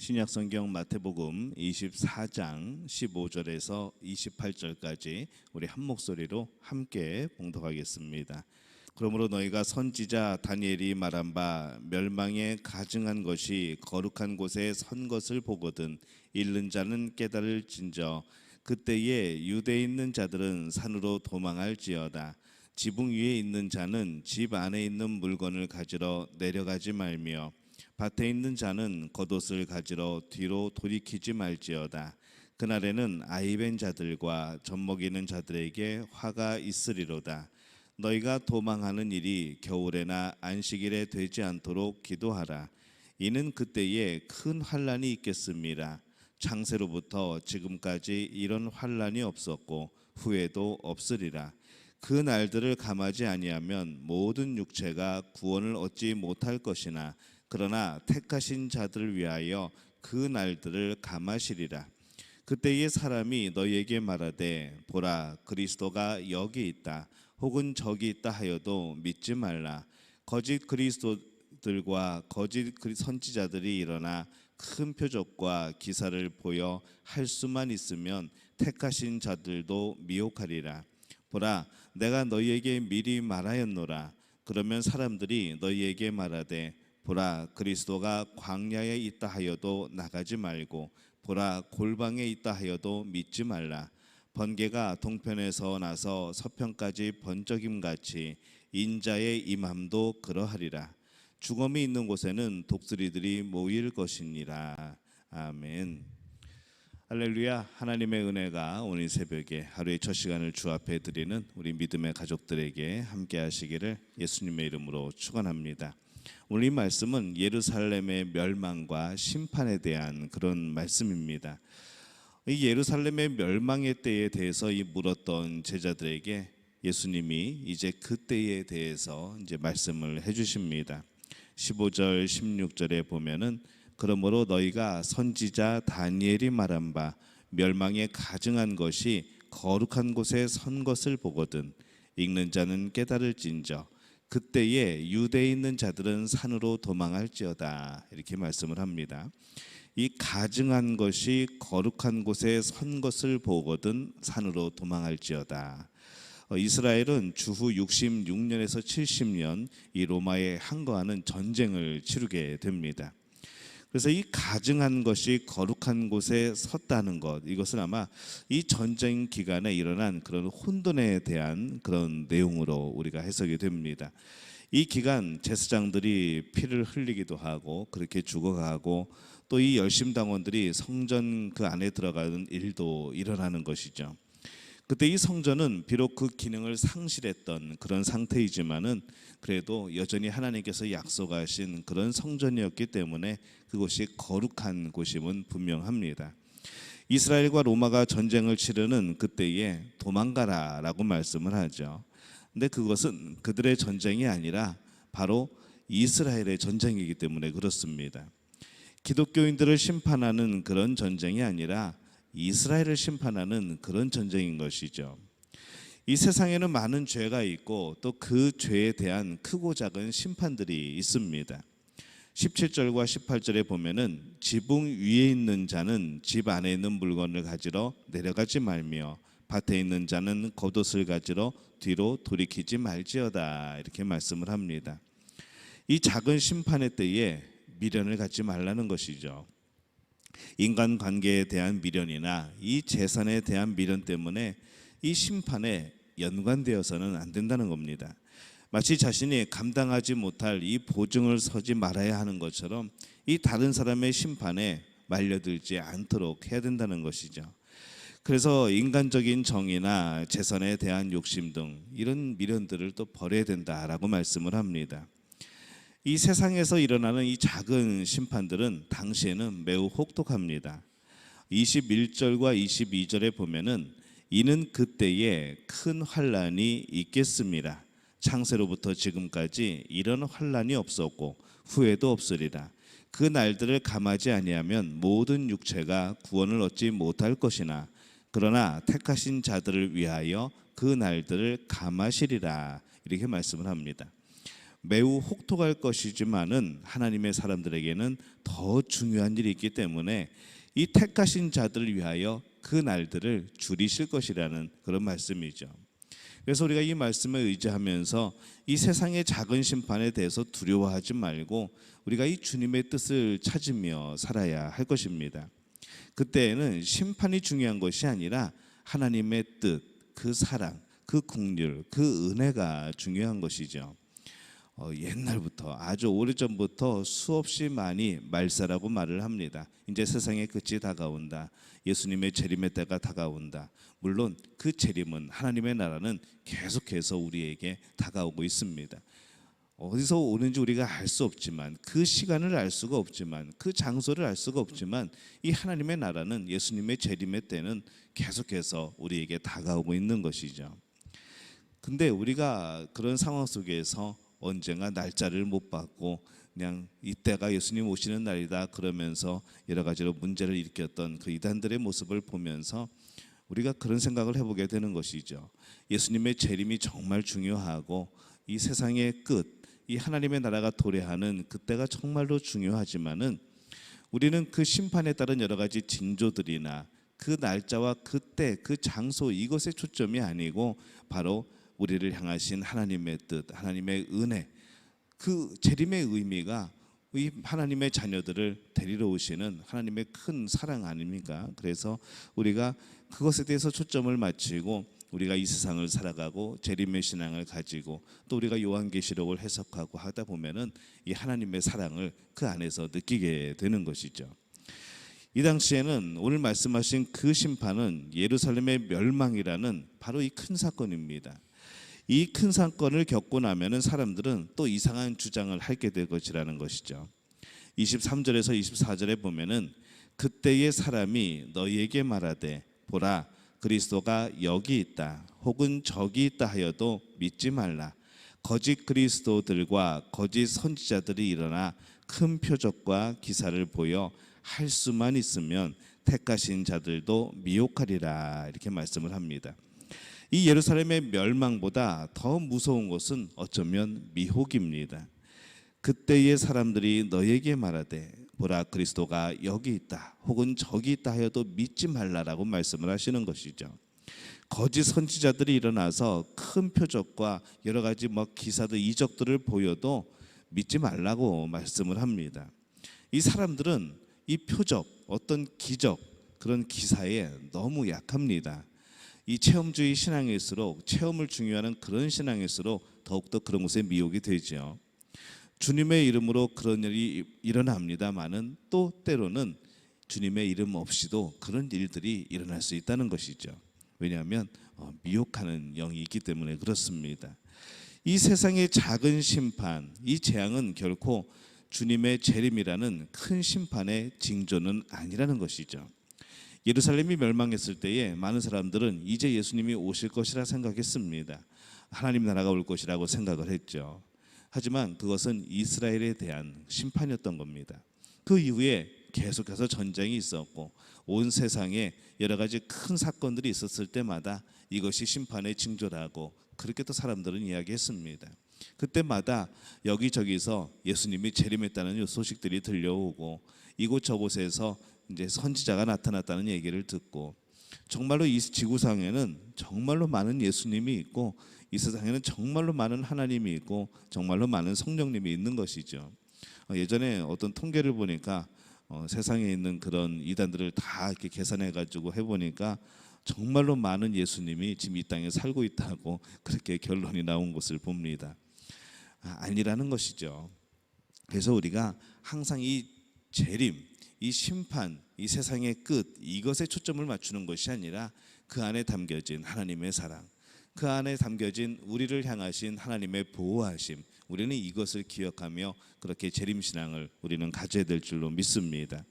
신약성경 마태복음 24장 15절에서 28절까지 우리 한 목소리로 함께 봉독하겠습니다. 그러므로 너희가 선지자 다니엘이 말한 바 멸망에 가증한 것이 거룩한 곳에 선 것을 보거든 읽는 자는 깨달을진저 그때에 유대에 있는 자들은 산으로 도망할지어다. 지붕 위에 있는 자는 집 안에 있는 물건을 가지러 내려가지 말며 밭에 있는 자는 겉옷을 가지러 뒤로 돌이키지 말지어다. 그날에는 아이벤 자들과 젖먹이는 자들에게 화가 있으리로다. 너희가 도망하는 일이 겨울에나 안식일에 되지 않도록 기도하라. 이는 그때에 큰 환난이 있겠습니다. 창세로부터 지금까지 이런 환난이 없었고 후에도 없으리라. 그 날들을 감하지 아니하면 모든 육체가 구원을 얻지 못할 것이나 그러나 택하신 자들을 위하여 그 날들을 감하시리라. 그때의 사람이 너희에게 말하되 보라 그리스도가 여기 있다 혹은 저기 있다 하여도 믿지 말라. 거짓 그리스도들과 거짓 선지자들이 일어나 큰 표적과 기사를 보여 할 수만 있으면 택하신 자들도 미혹하리라. 보라 내가 너희에게 미리 말하였노라. 그러면 사람들이 너희에게 말하되 보라 그리스도가 광야에 있다 하여도 나가지 말고 보라 골방에 있다 하여도 믿지 말라. 번개가 동편에서 나서 서편까지 번쩍임같이 인자의 임함도 그러하리라. 죽음이 있는 곳에는 독수리들이 모일 것이니라. 아멘. 할렐루야. 하나님의 은혜가 오늘 새벽에 하루의 첫 시간을 주 앞에 드리는 우리 믿음의 가족들에게 함께 하시기를 예수님의 이름으로 축원합니다. 오늘 이 말씀은 예루살렘의 멸망과 심판에 대한 그런 말씀입니다. 이 예루살렘의 멸망의 때에 대해서 물었던 제자들에게 예수님이 이제 그 때에 대해서 이제 말씀을 해주십니다. 15절 16절에 보면은 그러므로 너희가 선지자 다니엘이 말한 바 멸망에 가증한 것이 거룩한 곳에 선 것을 보거든 읽는 자는 깨달을진저 그때에 유대에 있는 자들은 산으로 도망할지어다. 이렇게 말씀을 합니다. 이 가증한 것이 거룩한 곳에 선 것을 보거든 산으로 도망할지어다. 이스라엘은 주후 66년에서 70년 이 로마에 항거하는 전쟁을 치르게 됩니다. 그래서 이 가증한 것이 거룩한 곳에 섰다는 것, 이것은 아마 이 전쟁 기간에 일어난 그런 혼돈에 대한 그런 내용으로 우리가 해석이 됩니다. 이 기간 제사장들이 피를 흘리기도 하고 그렇게 죽어가고 또 이 열심당원들이 성전 그 안에 들어가는 일도 일어나는 것이죠. 그때 이 성전은 비록 그 기능을 상실했던 그런 상태이지만은 그래도 여전히 하나님께서 약속하신 그런 성전이었기 때문에 그곳이 거룩한 곳임은 분명합니다. 이스라엘과 로마가 전쟁을 치르는 그때에 도망가라라고 말씀을 하죠. 근데 그것은 그들의 전쟁이 아니라 바로 이스라엘의 전쟁이기 때문에 그렇습니다. 기독교인들을 심판하는 그런 전쟁이 아니라 이스라엘을 심판하는 그런 전쟁인 것이죠. 이 세상에는 많은 죄가 있고 또 그 죄에 대한 크고 작은 심판들이 있습니다. 17절과 18절에 보면은 지붕 위에 있는 자는 집 안에 있는 물건을 가지러 내려가지 말며 밭에 있는 자는 겉옷을 가지러 뒤로 돌이키지 말지어다. 이렇게 말씀을 합니다. 이 작은 심판의 때에 미련을 갖지 말라는 것이죠. 인간관계에 대한 미련이나 이 재산에 대한 미련 때문에 이 심판에 연관되어서는 안 된다는 겁니다. 마치 자신이 감당하지 못할 이 보증을 서지 말아야 하는 것처럼 이 다른 사람의 심판에 말려들지 않도록 해야 된다는 것이죠. 그래서 인간적인 정의나 재산에 대한 욕심 등 이런 미련들을 또 버려야 된다라고 말씀을 합니다. 이 세상에서 일어나는 이 작은 심판들은 당시에는 매우 혹독합니다. 21절과 22절에 보면은 이는 그때에 큰 환난이 있겠습니다. 창세로부터 지금까지 이런 환난이 없었고 후에도 없으리라. 그 날들을 감하지 아니하면 모든 육체가 구원을 얻지 못할 것이나 그러나 택하신 자들을 위하여 그 날들을 감하시리라. 이렇게 말씀을 합니다. 매우 혹독할 것이지만은 하나님의 사람들에게는 더 중요한 일이 있기 때문에 이 택하신 자들을 위하여 그 날들을 줄이실 것이라는 그런 말씀이죠. 그래서 우리가 이 말씀을 의지하면서 이 세상의 작은 심판에 대해서 두려워하지 말고 우리가 이 주님의 뜻을 찾으며 살아야 할 것입니다. 그때에는 심판이 중요한 것이 아니라 하나님의 뜻, 그 사랑, 그 긍휼, 그 은혜가 중요한 것이죠. 옛날부터 아주 오래전부터 수없이 많이 말세라고 말을 합니다. 이제 세상의 끝이 다가온다. 예수님의 재림의 때가 다가온다. 물론 그 재림은 하나님의 나라는 계속해서 우리에게 다가오고 있습니다. 어디서 오는지 우리가 알 수 없지만, 그 시간을 알 수가 없지만, 그 장소를 알 수가 없지만, 이 하나님의 나라는 예수님의 재림의 때는 계속해서 우리에게 다가오고 있는 것이죠. 근데 우리가 그런 상황 속에서 언젠가 날짜를 못 받고 그냥 이때가 예수님 오시는 날이다 그러면서 여러 가지로 문제를 일으켰던 그 이단들의 모습을 보면서 우리가 그런 생각을 해보게 되는 것이죠. 예수님의 재림이 정말 중요하고 이 세상의 끝, 이 하나님의 나라가 도래하는 그때가 정말로 중요하지만은 우리는 그 심판에 따른 여러 가지 징조들이나 그 날짜와 그때 그 장소 이것에 초점이 아니고 바로 우리를 향하신 하나님의 뜻, 하나님의 은혜, 그 재림의 의미가 이 하나님의 자녀들을 데리러 오시는 하나님의 큰 사랑 아닙니까? 그래서 우리가 그것에 대해서 초점을 맞추고 우리가 이 세상을 살아가고 재림의 신앙을 가지고 또 우리가 요한계시록을 해석하고 하다 보면은 이 하나님의 사랑을 그 안에서 느끼게 되는 것이죠. 이 당시에는 오늘 말씀하신 그 심판은 예루살렘의 멸망이라는 바로 이 큰 사건입니다. 이 큰 사건을 겪고 나면은 사람들은 또 이상한 주장을 하게 될 것이라는 것이죠. 23절에서 24절에 보면은 그때의 사람이 너희에게 말하되 보라 그리스도가 여기 있다 혹은 저기 있다 하여도 믿지 말라. 거짓 그리스도들과 거짓 선지자들이 일어나 큰 표적과 기사를 보여 할 수만 있으면 택하신 자들도 미혹하리라 이렇게 말씀을 합니다. 이 예루살렘의 멸망보다 더 무서운 것은 어쩌면 미혹입니다. 그때의 사람들이 너에게 말하되 보라 그리스도가 여기 있다 혹은 저기 있다 하여도 믿지 말라라고 말씀을 하시는 것이죠. 거짓 선지자들이 일어나서 큰 표적과 여러 가지 기사들 이적들을 보여도 믿지 말라고 말씀을 합니다. 이 사람들은 이 표적, 어떤 기적, 그런 기사에 너무 약합니다. 이 체험주의 신앙일수록 체험을 중요하는 그런 신앙일수록 더욱더 그런 것에 미혹이 되죠. 주님의 이름으로 그런 일이 일어납니다마는 또 때로는 주님의 이름 없이도 그런 일들이 일어날 수 있다는 것이죠. 왜냐하면 미혹하는 영이 있기 때문에 그렇습니다. 이 세상의 작은 심판, 이 재앙은 결코 주님의 재림이라는 큰 심판의 징조는 아니라는 것이죠. 예루살렘이 멸망했을 때에 많은 사람들은 이제 예수님이 오실 것이라 생각했습니다. 하나님 나라가 올 것이라고 생각을 했죠. 하지만 그것은 이스라엘에 대한 심판이었던 겁니다. 그 이후에 계속해서 전쟁이 있었고 온 세상에 여러 가지 큰 사건들이 있었을 때마다 이것이 심판의 징조라고 그렇게 또 사람들은 이야기했습니다. 그때마다 여기저기서 예수님이 재림했다는 소식들이 들려오고 이곳저곳에서 이제 선지자가 나타났다는 얘기를 듣고 정말로 이 지구상에는 정말로 많은 예수님이 있고 이 세상에는 정말로 많은 하나님이 있고 정말로 많은 성령님이 있는 것이죠. 예전에 어떤 통계를 보니까 세상에 있는 그런 이단들을 다 이렇게 계산해 가지고 해보니까 정말로 많은 예수님이 지금 이 땅에 살고 있다고 그렇게 결론이 나온 것을 봅니다. 아니라는 것이죠. 그래서 우리가 항상 이 재림, 이 심판, 이 세상의 끝 이것에 초점을 맞추는 것이 아니라 그 안에 담겨진 하나님의 사랑, 그 안에 담겨진 우리를 향하신 하나님의 보호하심, 우리는 이것을 기억하며 그렇게 재림신앙을 우리는 가져야 될 줄로 믿습니다.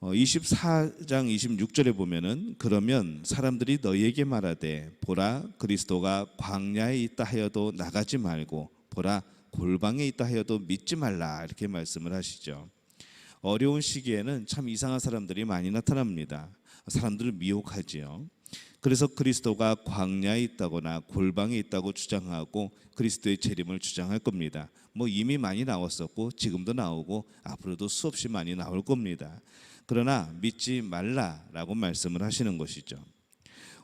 24장 26절에 보면은 그러면 사람들이 너희에게 말하되 보라 그리스도가 광야에 있다 하여도 나가지 말고 보라 골방에 있다 하여도 믿지 말라 이렇게 말씀을 하시죠. 어려운 시기에는 참 이상한 사람들이 많이 나타납니다. 사람들을 미혹하지요. 그래서 그리스도가 광야에 있다거나 골방에 있다고 주장하고 그리스도의 재림을 주장할 겁니다. 뭐 이미 많이 나왔었고 지금도 나오고 앞으로도 수없이 많이 나올 겁니다. 그러나 믿지 말라라고 말씀을 하시는 것이죠.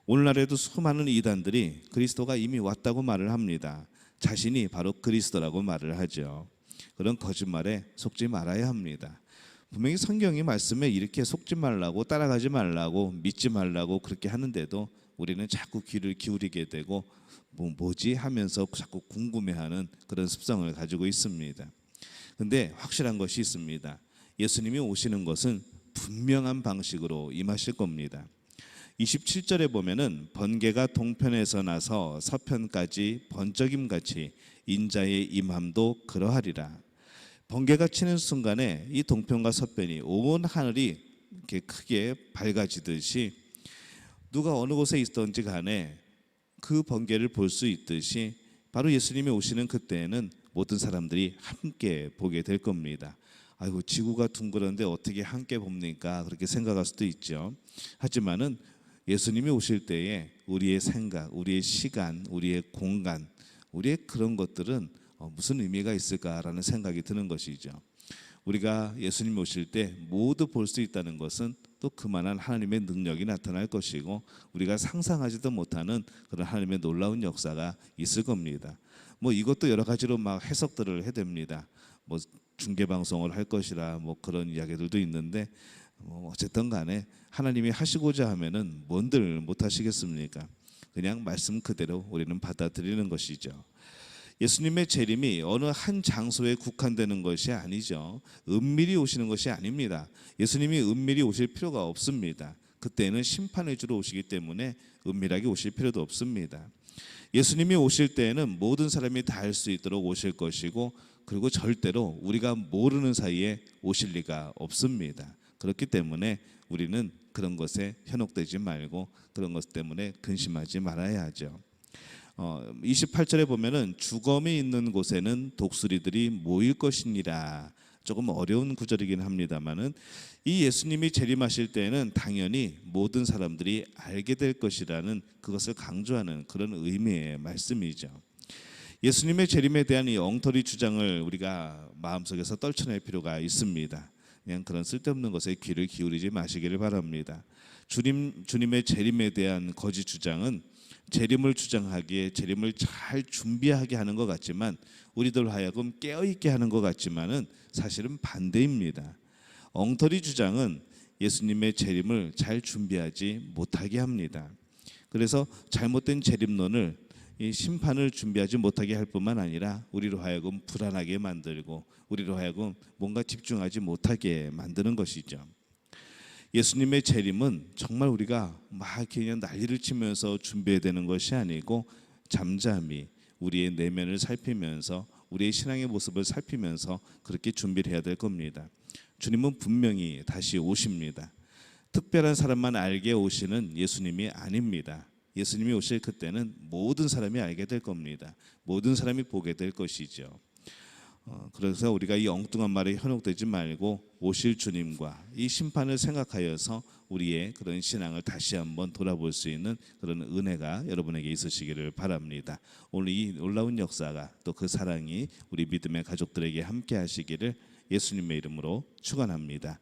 오늘날에도 수많은 이단들이 그리스도가 이미 왔다고 말을 합니다. 자신이 바로 그리스도라고 말을 하죠. 그런 거짓말에 속지 말아야 합니다. 분명히 성경이 말씀에 이렇게 속지 말라고, 따라가지 말라고, 믿지 말라고 그렇게 하는데도 우리는 자꾸 귀를 기울이게 되고 뭐지 하면서 자꾸 궁금해하는 그런 습성을 가지고 있습니다. 근데 확실한 것이 있습니다. 예수님이 오시는 것은 분명한 방식으로 임하실 겁니다. 27절에 보면은 번개가 동편에서 나서 서편까지 번쩍임같이 인자의 임함도 그러하리라. 번개가 치는 순간에 이 동편과 서편이 온 하늘이 이렇게 크게 밝아지듯이 누가 어느 곳에 있던지 간에 그 번개를 볼 수 있듯이 바로 예수님이 오시는 그때에는 모든 사람들이 함께 보게 될 겁니다. 아이고 지구가 둥그런데 어떻게 함께 봅니까? 그렇게 생각할 수도 있죠. 하지만은 예수님이 오실 때에 우리의 생각, 우리의 시간, 우리의 공간, 우리의 그런 것들은 무슨 의미가 있을까라는 생각이 드는 것이죠. 우리가 예수님 오실 때 모두 볼 수 있다는 것은 또 그만한 하나님의 능력이 나타날 것이고 우리가 상상하지도 못하는 그런 하나님의 놀라운 역사가 있을 겁니다. 뭐 이것도 여러 가지로 막 해석들을 해댑니다. 뭐 중계 방송을 할 것이라 뭐 그런 이야기들도 있는데 어쨌든 간에 하나님이 하시고자 하면은 뭔들 못 하시겠습니까? 그냥 말씀 그대로 우리는 받아들이는 것이죠. 예수님의 재림이 어느 한 장소에 국한되는 것이 아니죠. 은밀히 오시는 것이 아닙니다. 예수님이 은밀히 오실 필요가 없습니다. 그때는 심판을 주러 오시기 때문에 은밀하게 오실 필요도 없습니다. 예수님이 오실 때에는 모든 사람이 다 알 수 있도록 오실 것이고 그리고 절대로 우리가 모르는 사이에 오실 리가 없습니다. 그렇기 때문에 우리는 그런 것에 현혹되지 말고 그런 것 때문에 근심하지 말아야 하죠. 28절에 보면은 주검이 있는 곳에는 독수리들이 모일 것이니라. 조금 어려운 구절이긴 합니다만은 이 예수님이 재림하실 때에는 당연히 모든 사람들이 알게 될 것이라는 그것을 강조하는 그런 의미의 말씀이죠. 예수님의 재림에 대한 이 엉터리 주장을 우리가 마음속에서 떨쳐낼 필요가 있습니다. 그냥 그런 쓸데없는 것에 귀를 기울이지 마시기를 바랍니다. 주님의 재림에 대한 거짓 주장은 재림을 주장하기에 재림을 잘 준비하게 하는 것 같지만 우리들 하여금 깨어있게 하는 것 같지만은 사실은 반대입니다. 엉터리 주장은 예수님의 재림을 잘 준비하지 못하게 합니다. 그래서 잘못된 재림론을 이 심판을 준비하지 못하게 할 뿐만 아니라 우리로 하여금 불안하게 만들고 우리로 하여금 뭔가 집중하지 못하게 만드는 것이죠. 예수님의 재림은 정말 우리가 막 그냥 난리를 치면서 준비해야 되는 것이 아니고 잠잠히 우리의 내면을 살피면서 우리의 신앙의 모습을 살피면서 그렇게 준비를 해야 될 겁니다. 주님은 분명히 다시 오십니다. 특별한 사람만 알게 오시는 예수님이 아닙니다. 예수님이 오실 그때는 모든 사람이 알게 될 겁니다. 모든 사람이 보게 될 것이죠. 그래서 우리가 이 엉뚱한 말에 현혹되지 말고 오실 주님과 이 심판을 생각하여서 우리의 그런 신앙을 다시 한번 돌아볼 수 있는 그런 은혜가 여러분에게 있으시기를 바랍니다. 오늘 이 놀라운 역사가 또 그 사랑이 우리 믿음의 가족들에게 함께 하시기를 예수님의 이름으로 축원합니다.